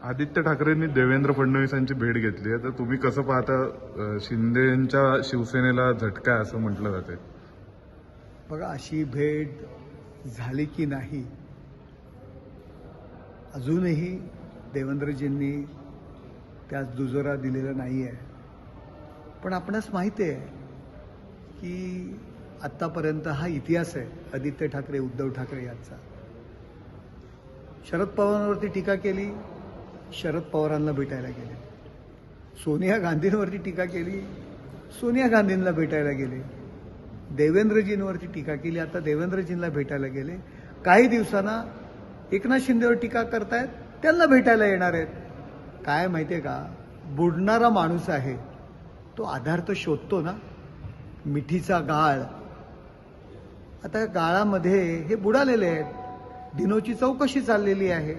आदित्य ठाकरेंनी देवेंद्र फडणवीसांची भेट घेतली आहे, तर तुम्ही कसं पाहता? शिंदेच्या शिवसेनेला झटका आहे असं म्हटलं जाते. बघा, अशी भेट झाली की नाही अजूनही देवेंद्रजींनी त्यास दुजोरा दिलेला नाही आहे. पण आपणास माहिती आहे की आत्तापर्यंत हा इतिहास आहे आदित्य ठाकरे उद्धव ठाकरे यांचा. शरद पवारांवरती टीका केली, शरद पवारांना भेटायला गेले. सोनिया गांधींवरती टीका केली, सोनिया गांधींना भेटायला गेले. देवेंद्रजींवरती टीका केली, आता देवेंद्रजींना भेटायला गेले. काही दिवसांना एकनाथ शिंदेवर टीका करतायत, त्यांना भेटायला येणार आहेत. काय माहितीये का, बुडणारा माणूस आहे तो आधार तर शोधतो ना. मिठीचा गाळ, आता गाळामध्ये हे बुडालेले आहेत. दिनोची चौकशी चाललेली आहे.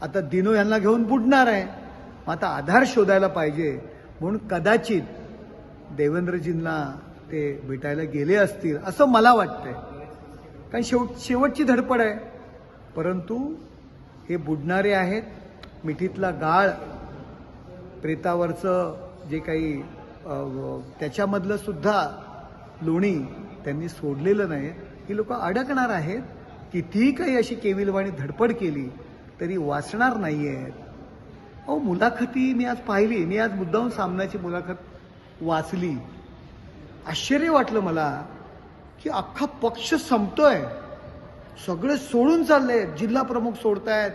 आता दिनो यांना घेऊन बुडणार आहे. मग आता आधार शोधायला पाहिजे, म्हणून कदाचित देवेंद्रजींना ते भेटायला गेले असतील असं मला वाटतंय. कारण शेवटची धडपड आहे. परंतु हे बुडणारे आहेत. मिठीतला गाळ, प्रेतावरचं जे काही त्याच्यामधलं सुद्धा लोणी त्यांनी सोडलेलं नाही. ही लोक अडकणार आहेत. कितीही काही अशी केविलवाणी धडपड केली तरी वाचणार नाही आहेत. अहो, मुलाखती मी आज पाहिली. मी आज मुद्दाम सामनाची मुलाखत वाचली. आश्चर्य वाटलं मला की अख्खा पक्ष संपतोय, सगळे सोडून चालले. जिल्हा प्रमुख सोडतायत,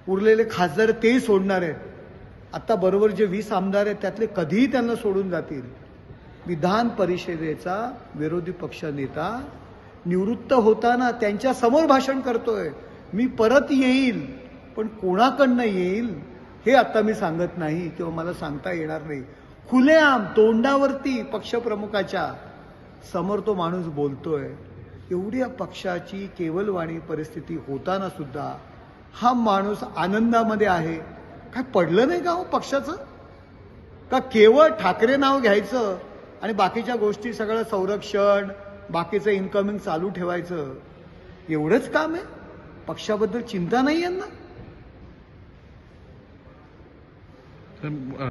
उरलेले खासदार तेही सोडणार आहेत. आता बरोबर जे 20 आमदार आहेत त्यातले कधीही त्यांना सोडून जातील. विधान परिषदेचा विरोधी पक्ष नेता निवृत्त होताना त्यांच्या समोर भाषण करतोय, मी परत येईल, पण कोणाकडनं येईल हे आता मी सांगत नाही किंवा मला सांगता येणार नाही. खुलेआम तोंडावरती पक्षप्रमुखाच्या समोर तो माणूस बोलतोय. एवढी पक्षाची केवलवाणी परिस्थिती होताना सुद्धा हा माणूस आनंदामध्ये आहे. काय पडलं नाही का हो पक्षाचं? का केवळ ठाकरे नाव घ्यायचं आणि बाकीच्या गोष्टी सगळं संरक्षण, बाकीचं इन्कमिंग चालू ठेवायचं, एवढंच काम आहे? पक्षाबद्दल चिंता नाही यांना?